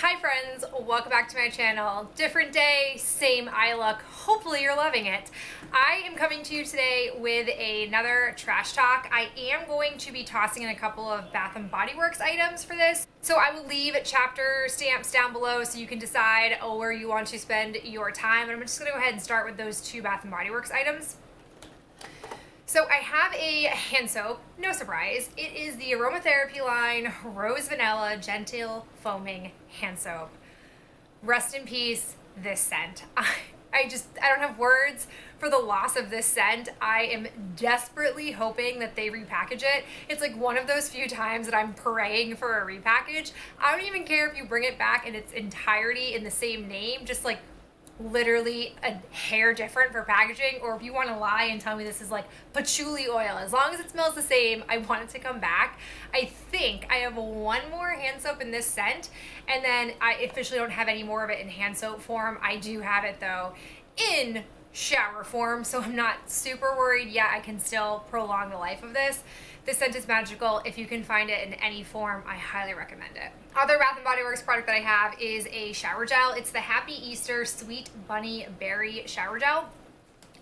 Hi friends, welcome back to my channel. Different day, same eye look. Hopefully you're loving it. I am coming to you today with another trash talk. I am going to be tossing in a couple of Bath & Body Works items for this. So I will leave chapter stamps down below so you can decide where you want to spend your time. And I'm just gonna go ahead and start with those two Bath & Body Works items. So I have a hand soap, no surprise. It is the aromatherapy line Rose Vanilla Gentle Foaming Hand Soap. Rest in peace, this scent. I don't have words for the loss of this scent. I am desperately hoping that they repackage it. It's like one of those few times that I'm praying for a repackage. I don't even care if you bring it back in its entirety in the same name, just like literally a hair different for packaging, or if you want to lie and tell me this is like patchouli oil, as long as it smells the same, I want it to come back. I think I have one more hand soap in this scent, and then I officially don't have any more of it in hand soap form. I do have it though in shower form, so I'm not super worried yet. I can still prolong the life of this. This scent is magical. If you can find it in any form, I highly recommend it. Other Bath & Body Works product that I have is a shower gel. It's the Happy Easter Sweet Bunny Berry Shower Gel.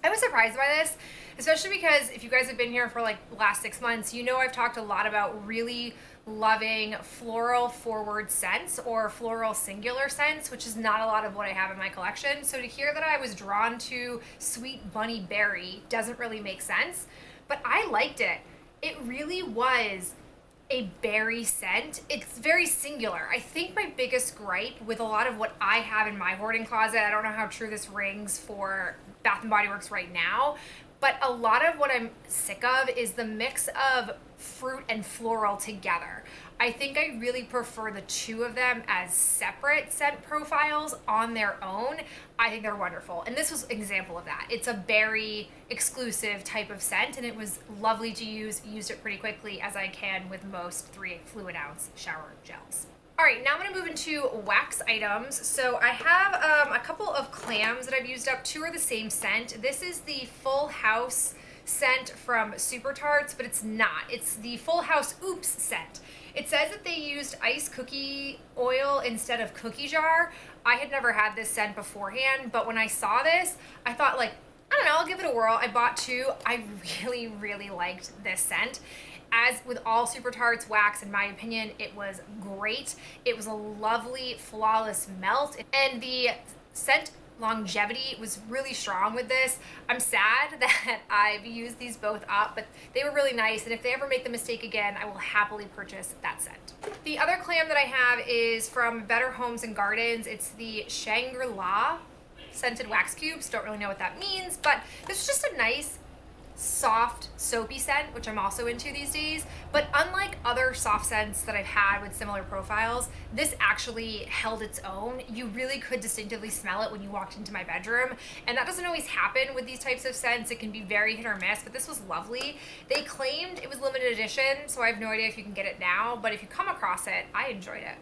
I was surprised by this, especially because if you guys have been here for like the last 6 months, you know I've talked a lot about really loving floral forward scents or floral singular scents, which is not a lot of what I have in my collection. So to hear that I was drawn to Sweet Bunny Berry doesn't really make sense, but I liked it. It really was a berry scent. It's very singular. I think my biggest gripe with a lot of what I have in my hoarding closet, I don't know how true this rings for Bath & Body Works right now, but a lot of what I'm sick of is the mix of fruit and floral together. I think I really prefer the two of them as separate scent profiles on their own. I think they're wonderful. And this was an example of that. It's a berry exclusive type of scent, and it was lovely to use. Used it pretty quickly, as I can with most 3 fluid ounce shower gels. All right, now I'm gonna move into wax items. So I have a couple of clams that I've used up. 2 are the same scent. This is the Full House scent from Super Tarts, but it's not. It's the Full House Oops scent. It says that they used iced cookie oil instead of cookie jar. I had never had this scent beforehand, but when I saw this, I thought like, I don't know, I'll give it a whirl. I bought 2. I really, really liked this scent. As with all Super Tarts wax, in my opinion, it was great. It was a lovely, flawless melt, and the scent longevity was really strong with this. I'm sad that I've used these both up, but they were really nice, and if they ever make the mistake again, I will happily purchase that scent. The other clam that I have is from Better Homes and Gardens. It's the Shangri-La scented wax cubes. Don't really know what that means, but this is just a nice soft soapy scent, which I'm also into these days. But unlike other soft scents that I've had with similar profiles, this actually held its own. You really could distinctively smell it when you walked into my bedroom, and that doesn't always happen with these types of scents. It can be very hit or miss, but this was lovely. They claimed it was limited edition, so I have no idea if you can get it now, but if you come across it, I enjoyed it.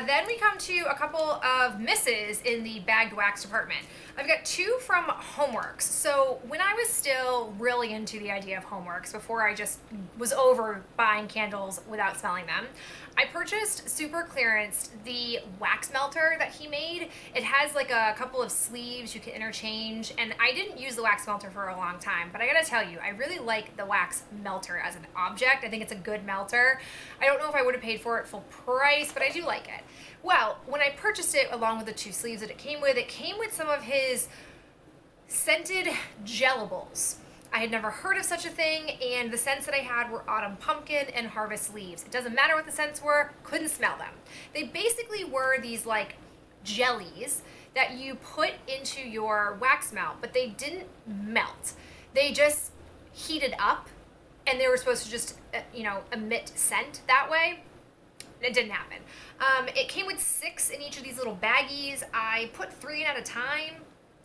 Then we come to a couple of misses in the bagged wax department. I've got 2 from Homeworks. So when I was still really into the idea of Homeworks, before I just was over buying candles without smelling them, I purchased super clearanced the wax melter that he made. It has like a couple of sleeves you can interchange, and I didn't use the wax melter for a long time, but I gotta tell you, I really like the wax melter as an object. I think it's a good melter. I don't know if I would have paid for it full price, but I do like it. Well, when I purchased it along with the 2 sleeves that it came with some of his scented gelables. I had never heard of such a thing, and the scents that I had were autumn pumpkin and harvest leaves. It doesn't matter what the scents were, couldn't smell them. They basically were these like jellies that you put into your wax melt, but they didn't melt. They just heated up, and they were supposed to just, emit scent that way. It didn't happen. It came with 6 in each of these little baggies. I put 3 in at a time,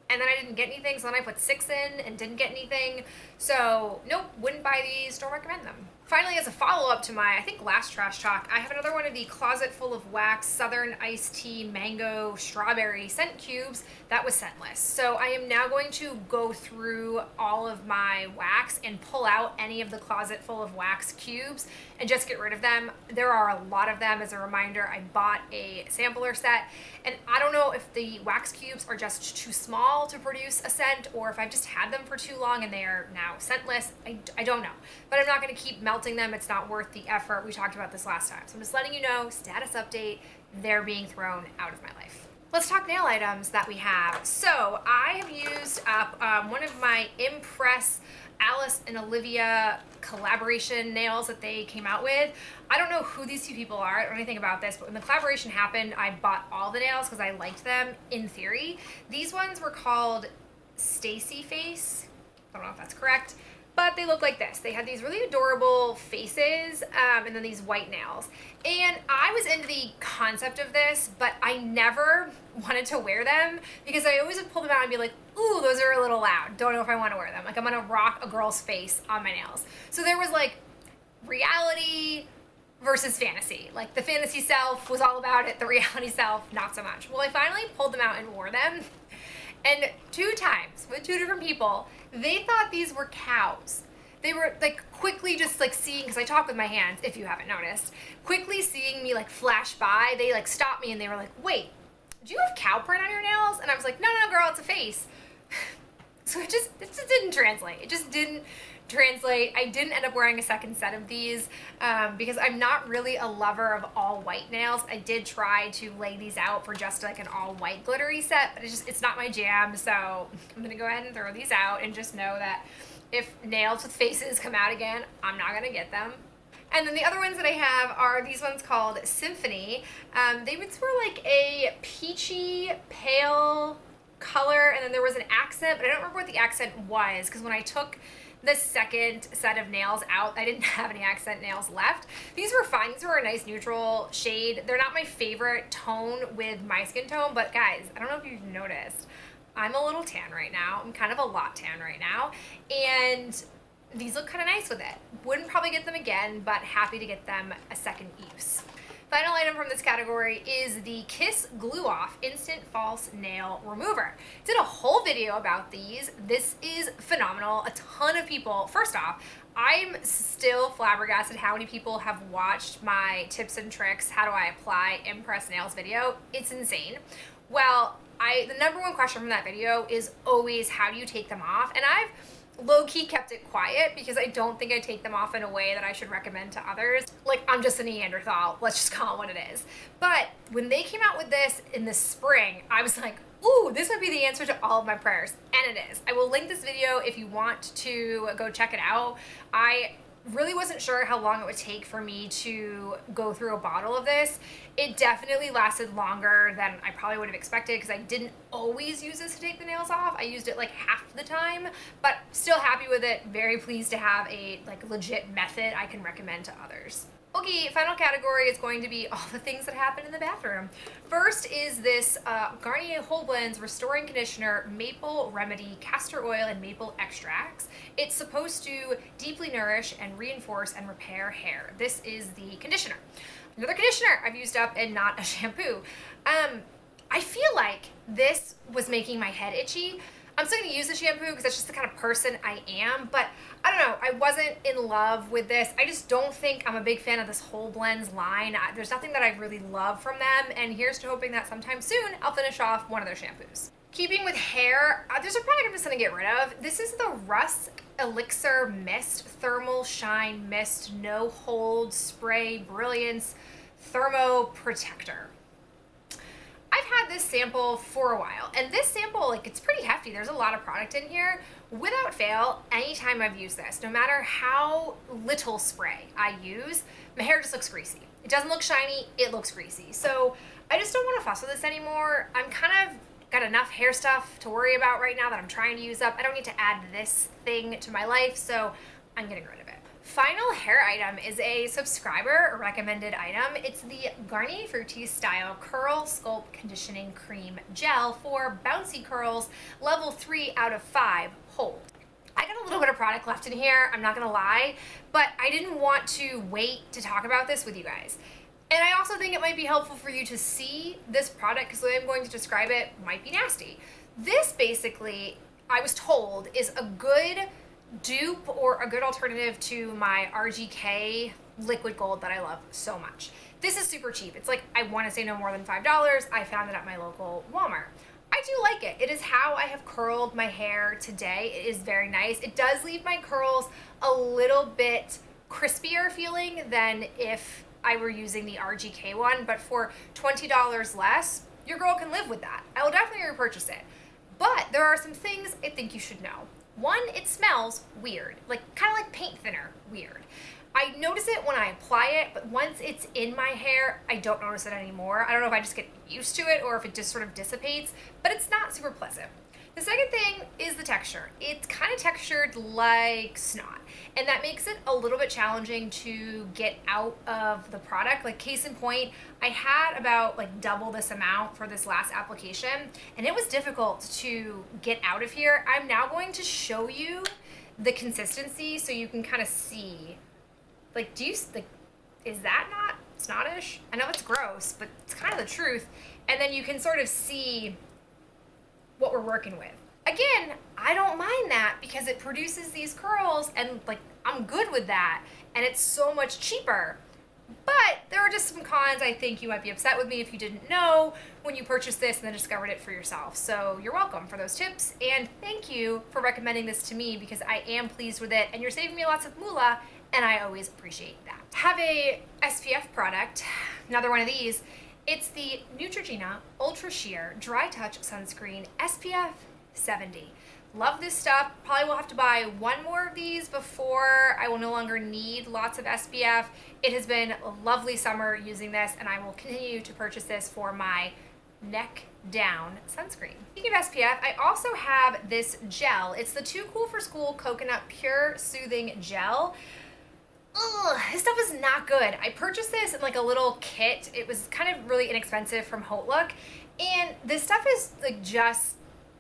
and then I didn't get anything, so then I put 6 in and didn't get anything. So nope, wouldn't buy these, don't recommend them. Finally, as a follow-up to my, I think, last trash talk, I have another one of the Closet Full of Wax Southern Iced Tea Mango Strawberry Scent Cubes that was scentless. So I am now going to go through all of my wax and pull out any of the Closet Full of Wax cubes and just get rid of them. There are a lot of them. As a reminder, I bought a sampler set, and I don't know if the wax cubes are just too small to produce a scent, or if I've just had them for too long and they are now scentless. I don't know, but I'm not going to keep melting them. It's not worth the effort. We talked about this last time, so I'm just letting you know, status update, they're being thrown out of my life. Let's talk nail items that we have. So I have used up one of my Impress Alice and Olivia collaboration nails that they came out with. I don't know who these two people are, I don't know anything about this, but when the collaboration happened, I bought all the nails because I liked them in theory. These ones were called Stacy Face. I don't know if that's correct, but they look like this. They had these really adorable faces and then these white nails. And I was into the concept of this, but I never wanted to wear them because I always would pull them out and be like, ooh, those are a little loud. Don't know if I want to wear them. Like, I'm gonna rock a girl's face on my nails. So there was like reality versus fantasy. Like, the fantasy self was all about it, the reality self, not so much. Well, I finally pulled them out and wore them. And 2 times with 2 different people, they thought these were cows. They were like quickly just like seeing, because I talk with my hands, if you haven't noticed, quickly seeing me like flash by, they like stopped me and they were like, wait, do you have cow print on your nails? And I was like, no, girl, it's a face. So it just didn't translate. It just didn't translate. I didn't end up wearing a second set of these because I'm not really a lover of all white nails. I did try to lay these out for just like an all white glittery set, but it's not my jam. So I'm gonna go ahead and throw these out and just know that if nails with faces come out again, I'm not gonna get them. And then the other ones that I have are these ones called Symphony. They were like a peachy, pale color, and then there was an accent, but I don't remember what the accent was because when I took the second set of nails out, I didn't have any accent nails left. These were fine. These were a nice neutral shade. They're not my favorite tone with my skin tone, but guys, I don't know if you've noticed, I'm a little tan right now. I'm kind of a lot tan right now, and these look kind of nice with it. Wouldn't probably get them again, but happy to get them a second use. Final item from this category is the Kiss Glue Off Instant False Nail Remover. Did a whole video about these. This is phenomenal. A ton of people, first off, I'm still flabbergasted how many people have watched my tips and tricks, how do I apply Impress Nails video. It's insane. Well, the number one question from that video is always, how do you take them off? And I've low-key kept it quiet because I don't think I take them off in a way that I should recommend to others. Like, I'm just a Neanderthal, let's just call it what it is. But when they came out with this in the spring, I was like, ooh, this would be the answer to all of my prayers, and it is. I will link this video if you want to go check it out. I really wasn't sure how long it would take for me to go through a bottle of this. It definitely lasted longer than I probably would have expected because I didn't always use this to take the nails off. I used it like half the time, but still happy with it. Very pleased to have a like legit method I can recommend to others. Okay, final category is going to be all the things that happen in the bathroom. First is this Garnier Whole Blends Restoring Conditioner Maple Remedy Castor Oil and Maple Extracts. It's supposed to deeply nourish and reinforce and repair hair. This is the conditioner. Another conditioner I've used up and not a shampoo. I feel like this was making my head itchy. I'm still going to use the shampoo because that's just the kind of person I am, but I don't know, I wasn't in love with this. I just don't think I'm a big fan of this Whole Blends line. There's nothing that I really love from them, and here's to hoping that sometime soon I'll finish off one of their shampoos. Keeping with hair, there's a product I'm just going to get rid of. This is the Rusk Elixir Mist Thermal Shine Mist No Hold Spray Brilliance Thermo Protector. I've had this sample for a while, and this sample, like, it's pretty hefty. There's a lot of product in here. Without fail, anytime I've used this, no matter how little spray I use, my hair just looks greasy. It doesn't look shiny, it looks greasy. So I just don't want to fuss with this anymore. I'm kind of got enough hair stuff to worry about right now that I'm trying to use up. I don't need to add this thing to my life, so I'm getting rid of it. Final hair item is a subscriber recommended item. It's the Garnier Fructis Style Curl Sculpt Conditioning Cream Gel for bouncy curls, level 3 out of 5 hold. I got a little bit of product left in here, I'm not gonna lie, but I didn't want to wait to talk about this with you guys. And I also think it might be helpful for you to see this product because the way I'm going to describe it might be nasty. This basically, I was told, is a good dupe or a good alternative to my RGK liquid gold that I love so much. This is super cheap. It's like, I want to say no more than $5. I found it at my local Walmart. I do like it. It is how I have curled my hair today. It is very nice. It does leave my curls a little bit crispier feeling than if I were using the RGK one, but for $20 less, your girl can live with that. I will definitely repurchase it. But there are some things I think you should know. One, it smells weird, like kind of like paint thinner weird. I notice it when I apply it, but once it's in my hair, I don't notice it anymore. I don't know if I just get used to it or if it just sort of dissipates, but it's not super pleasant. The second thing is the texture. It's kind of textured like snot, and that makes it a little bit challenging to get out of the product. Like, case in point, I had about like double this amount for this last application, and it was difficult to get out of here. I'm now going to show you the consistency so you can kind of see. Like, is that not snottish? I know it's gross, but it's kind of the truth. And then you can sort of see what we're working with. Again, I don't mind that because it produces these curls and like, I'm good with that. And it's so much cheaper. But there are just some cons. I think you might be upset with me if you didn't know when you purchased this and then discovered it for yourself. So you're welcome for those tips. And thank you for recommending this to me because I am pleased with it and you're saving me lots of moolah, and I always appreciate that. Have a SPF product, another one of these. It's the Neutrogena Ultra Sheer Dry Touch Sunscreen SPF 70. Love this stuff. Probably will have to buy one more of these before I will no longer need lots of SPF. It has been a lovely summer using this, and I will continue to purchase this for my neck down sunscreen. Speaking of SPF, I also have this gel. It's the Too Cool for School Coconut Pure Soothing Gel. Ugh, this stuff is not good. I purchased this in like a little kit. It was kind of really inexpensive from Hotlook, and this stuff is like just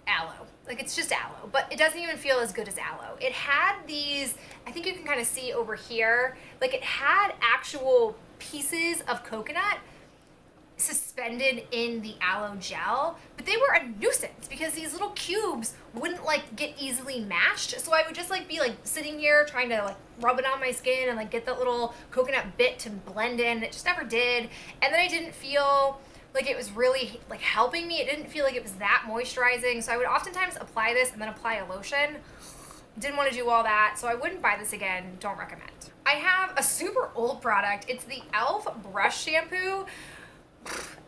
aloe. Like, it's just aloe, but it doesn't even feel as good as aloe. It had these, I think you can kind of see over here, like it had actual pieces of coconut suspended in the aloe gel, but they were a nuisance because these little cubes wouldn't like get easily mashed. So I would just like be like sitting here trying to like rub it on my skin and like get that little coconut bit to blend in. It just never did. And then I didn't feel like it was really like helping me. It didn't feel like it was that moisturizing. So I would oftentimes apply this and then apply a lotion. Didn't want to do all that, so I wouldn't buy this again. Don't recommend. I have a super old product. It's the e.l.f. brush shampoo.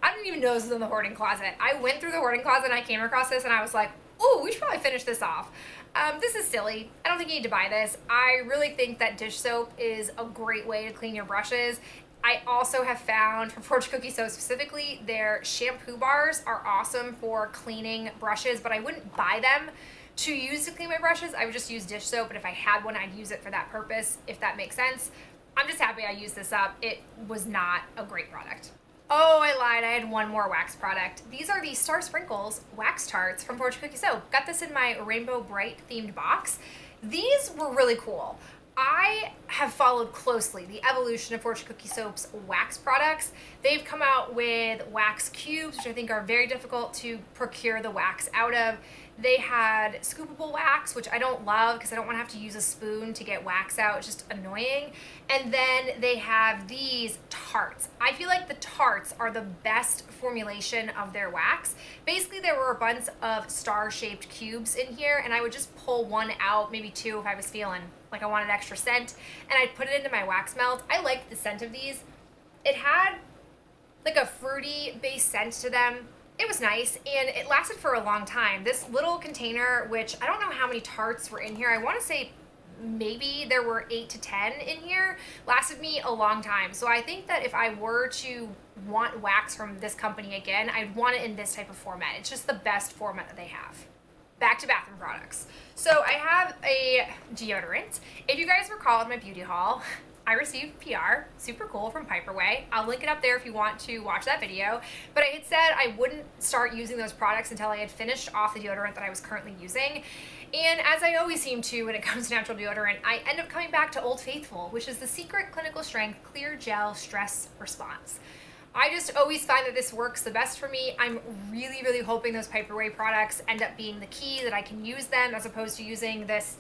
I didn't even know this was in the hoarding closet. I went through the hoarding closet and I came across this and I was like, ooh, we should probably finish this off. This is silly. I don't think you need to buy this. I really think that dish soap is a great way to clean your brushes. I also have found from Fortune Cookie Soap specifically, their shampoo bars are awesome for cleaning brushes, but I wouldn't buy them to use to clean my brushes. I would just use dish soap, and if I had one, I'd use it for that purpose, if that makes sense. I'm just happy I used this up. It was not a great product. Oh, I lied. I had one more wax product. These are the Star Sprinkles Wax Tarts from Fortune Cookie Soap. Got this in my Rainbow Bright themed box. These were really cool. I have followed closely the evolution of Fortune Cookie Soap's wax products. They've come out with wax cubes, which I think are very difficult to procure the wax out of. They had scoopable wax, which I don't love because I don't want to have to use a spoon to get wax out. It's just annoying. And then they have these tarts. I feel like the tarts are the best formulation of their wax. Basically, there were a bunch of star-shaped cubes in here, and I would just pull one out, maybe two if I was feeling like I wanted extra scent, and I'd put it into my wax melt. I liked the scent of these. It had like a fruity base scent to them. It was nice, and it lasted for a long time. This little container, which I don't know how many tarts were in here. I want to say maybe there were 8 to 10 in here, lasted me a long time. So I think that if I were to want wax from this company again, I'd want it in this type of format. It's just the best format that they have. Back to bathroom products. So I have a deodorant. If you guys recall in my beauty haul, I received PR, super cool, from Piper Way. I'll link it up there if you want to watch that video. But I had said I wouldn't start using those products until I had finished off the deodorant that I was currently using. And as I always seem to when it comes to natural deodorant, I end up coming back to Old Faithful, which is the Secret Clinical Strength Clear Gel Stress Response. I just always find that this works the best for me. I'm really, really hoping those Piper Way products end up being the key, that I can use them as opposed to using this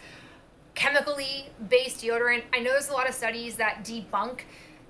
chemically based deodorant. I know there's a lot of studies that debunk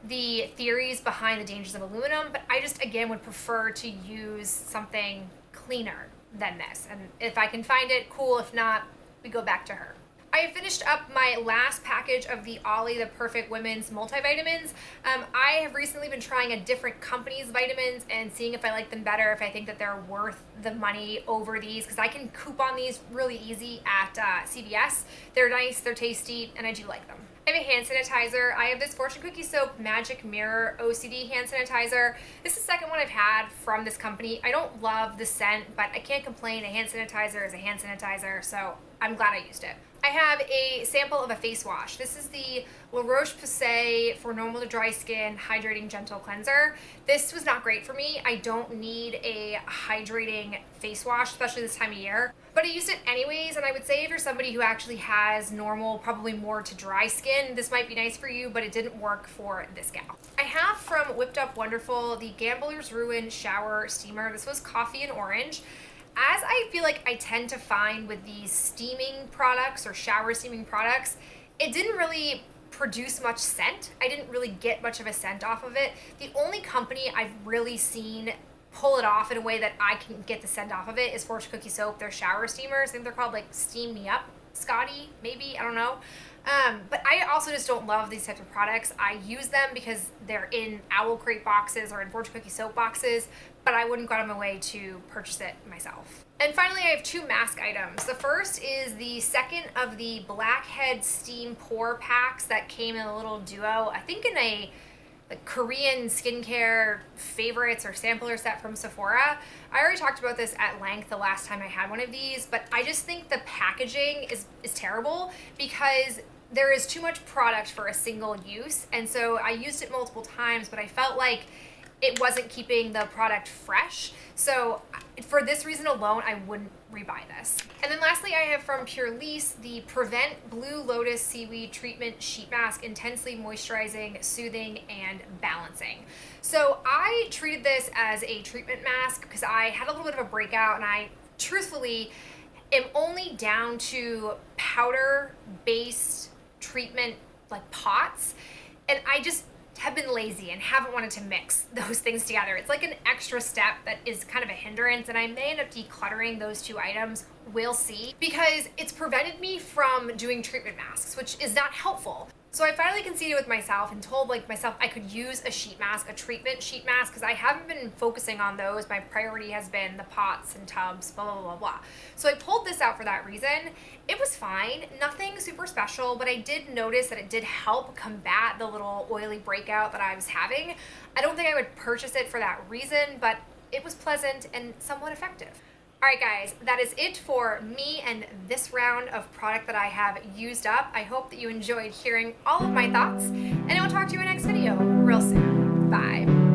the theories behind the dangers of aluminum, but I just, again, would prefer to use something cleaner than this. And if I can find it, cool. If not, we go back to her. I have finished up my last package of the Ollie the Perfect Women's multivitamins. I have recently been trying a different company's vitamins and seeing if I like them better, if I think that they're worth the money over these, because I can coupon these really easy at CVS. They're nice, they're tasty, and I do like them. I have a hand sanitizer. I have this Fortune Cookie Soap Magic Mirror OCD hand sanitizer. This is the second one I've had from this company. I don't love the scent, but I can't complain. A hand sanitizer is a hand sanitizer, so I'm glad I used it. I have a sample of a face wash. This is the La Roche-Posay for normal to dry skin hydrating gentle cleanser. This was not great for me. I don't need a hydrating face wash, especially this time of year, but I used it anyways, and I would say if you're somebody who actually has normal, probably more to dry skin, this might be nice for you, but it didn't work for this gal. I have from Whipped Up Wonderful the Gambler's Ruin Shower Steamer. This was coffee and orange. As I feel like I tend to find with these steaming products or shower steaming products, it didn't really produce much scent. I didn't really get much of a scent off of it. The only company I've really seen pull it off in a way that I can get the scent off of it is Fortune Cookie Soap. Their shower steamers, I think they're called like Steam Me Up Scotty, maybe, I don't know. But I also just don't love these types of products. I use them because they're in Owl Crate boxes or in Fortune Cookie Soap boxes, but I wouldn't go out of my way to purchase it myself. And finally, I have two mask items. The first is the second of the Blackhead Steam Pore Packs that came in a little duo, I think in a Korean skincare favorites or sampler set from Sephora. I already talked about this at length the last time I had one of these, but I just think the packaging is terrible because there is too much product for a single use. And so I used it multiple times, but I felt like it wasn't keeping the product fresh. So for this reason alone, I wouldn't rebuy this. And then lastly, I have from Pure Lease the Prevent Blue Lotus Seaweed Treatment Sheet Mask, intensely moisturizing, soothing, and balancing. So I treated this as a treatment mask because I had a little bit of a breakout, and I truthfully am only down to powder-based treatment like pots, and I just have been lazy and haven't wanted to mix those things together. It's like an extra step that is kind of a hindrance, and I may end up decluttering those two items. We'll see, because it's prevented me from doing treatment masks, which is not helpful. So I finally conceded with myself and told myself I could use a sheet mask, a treatment sheet mask, because I haven't been focusing on those. My priority has been the pots and tubs, blah, blah, blah, blah. So I pulled this out for that reason. It was fine, nothing super special, but I did notice that it did help combat the little oily breakout that I was having. I don't think I would purchase it for that reason, but it was pleasant and somewhat effective. Alright guys, that is it for me and this round of product that I have used up. I hope that you enjoyed hearing all of my thoughts, and I will talk to you in my next video real soon. Bye.